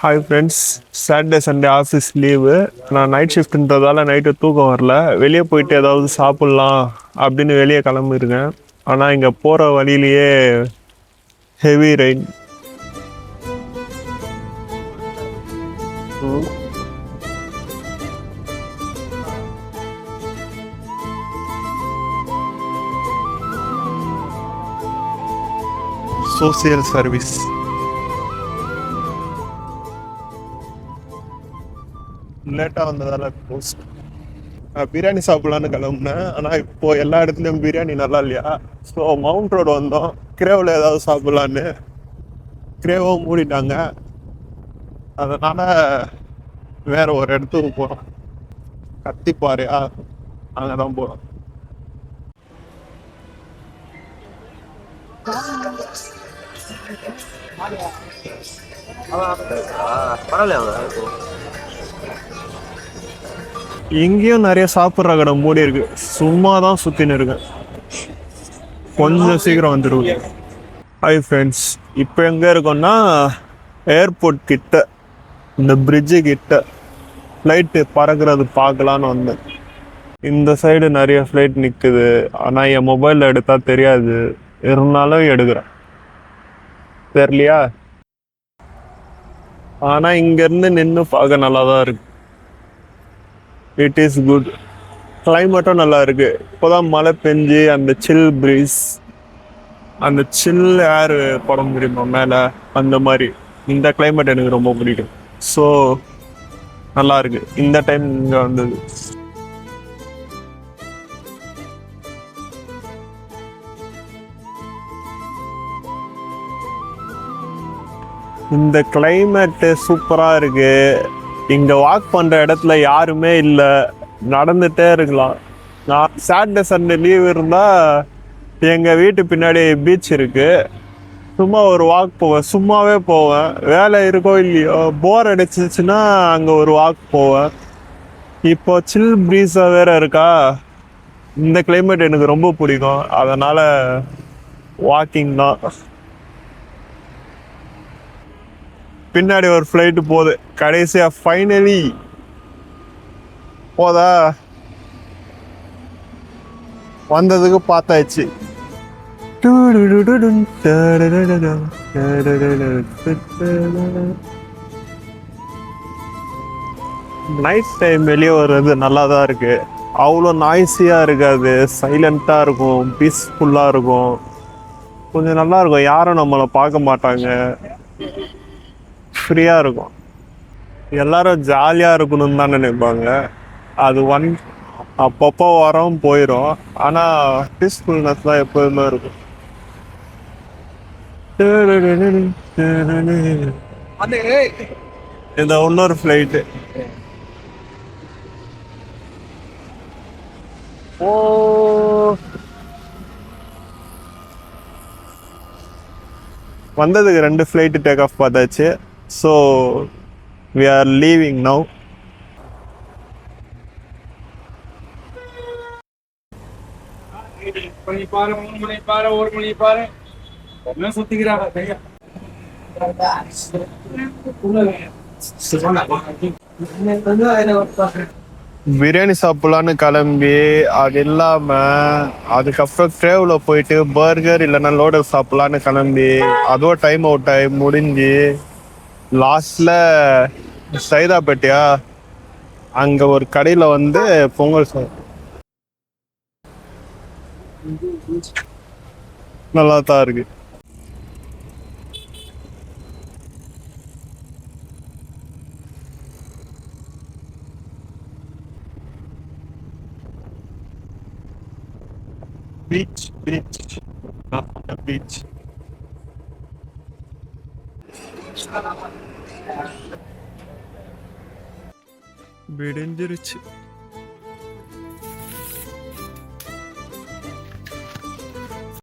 Hi friends, Saturday Sunday office leave. நான் night ஷிஃப்ட்ன்றதால night தூக்கம் வரல. வெளியே போயிட்டு ஏதாவது சாப்பிட்லாம் அப்படின்னு வெளியே கிளம்பிருக்கேன். ஆனால் இங்கே போகிற வழியிலேயே ஹெவி ரெயின். Social service. லேட்டாக வந்ததால போஸ்ட் பிரியாணி சாப்பிட்லான்னு கிளம்புனேன். ஆனால் இப்போது எல்லா இடத்துலையும் பிரியாணி நல்லா இல்லையா. ஸோ மவுண்ட் ரோடு வந்தோம். கிரேவில் ஏதாவது சாப்பிட்லான்னு. கிரேவும் மூடிட்டாங்க. அதனால் வேறு ஒரு இடத்துக்கு போகிறோம். கத்திப்பாறையா, அங்கே தான் போகிறோம். இங்கேயும் நிறைய சாப்பிட்ற கடை மூடி இருக்கு. சும்மா தான் சுற்றின்னு இருக்கேன். கொஞ்சம் சீக்கிரம் வந்துடுவோம். ஹாய் ஃப்ரெண்ட்ஸ், இப்போ எங்கே இருக்கோம்னா ஏர்போர்ட் கிட்ட, இந்த பிரிட்ஜு கிட்ட ஃப்ளைட்டு பறக்கிறது பார்க்கலான்னு வந்தேன். இந்த சைடு நிறைய ஃப்ளைட் நிற்குது. ஆனால் என் மொபைலில் எடுத்தால் தெரியாது, இருந்தாலும் எடுக்கிறேன். தெரியலையா? ஆனால் இங்கேருந்து நின்று பார்க்க நல்லா தான் இருக்கு. It is good. கிளைமேட்டும் நல்லா இருக்கு. இப்போதான் மழை பெஞ்சு அந்த சில் ப்ரீஸ், அந்த சில் ஏர் படம் முடியுமா மேலே, அந்த மாதிரி இந்த கிளைமேட் எனக்கு ரொம்ப பிடிக்கும். ஸோ நல்லா இருக்கு இந்த டைம் இங்கே வந்தது. இந்த கிளைமேட்டு சூப்பராக இருக்கு. இங்கே வாக் பண்ணுற இடத்துல யாருமே இல்லை, நடந்துகிட்டே இருக்கலாம். நான் சாட்டர்டே சண்டே லீவ் இருந்தால் எங்கள் வீட்டு பின்னாடி பீச் இருக்குது. சும்மா ஒரு வாக் போவேன், சும்மாவே போவேன். வேலை இருக்கோ இல்லையோ, போர் அடிச்சிச்சுன்னா அங்கே ஒரு வாக் போவேன். இப்போ சில் ப்ரீஸாக வேறு இருக்கா. இந்த கிளைமேட் எனக்கு ரொம்ப பிடிக்கும். அதனால் வாக்கிங் தான். பின்னாடி ஒரு ஃப்ளைட்டு போகுது. கடைசியாக ஃபைனலி போதா, வந்ததுக்கு பார்த்தாச்சு. நைட் டைம் வெளியே வர்றது நல்லா தான் இருக்கு. அவ்வளோ நாய்ஸியாக இருக்காது, சைலண்ட்டாக இருக்கும், பீஸ்ஃபுல்லாக இருக்கும். கொஞ்சம் நல்லா இருக்கும். யாரும் நம்மளை பார்க்க மாட்டாங்க, ஃப்ரீயாக இருக்கும். எல்லாரும் ஜாலியாக இருக்கணும்னு தான் நினைப்பாங்க. அது அப்பப்போ வரோம் போயிடும். ஆனால் பீஸ்ஃபுல்னஸ் தான் எப்போதுமே இருக்கும். இந்த இன்னொரு ஃப்ளைட்டு. ஓ, வந்ததுக்கு 2 ஃப்ளைட்டு டேக் ஆஃப் பார்த்தாச்சு. So we are leaving now. Biryani சாப்பிடலான்னு கிளம்பி, அது இல்லாமல் அதுக்கப்புறம் கிரேவில் போயிட்டு பர்கர் இல்லைன்னா லோடல் சாப்பிடலான்னு கிளம்பி, அதுவும் டைம் அவுட் ஆகி முடிஞ்சு லாஸ்ட்ல சைதாப்பேட்டையா, அங்கே ஒரு கடையில் வந்து பொங்கல் நல்லா தான் இருக்கு. Beach beach beach. விடிஞ்சிருச்சு.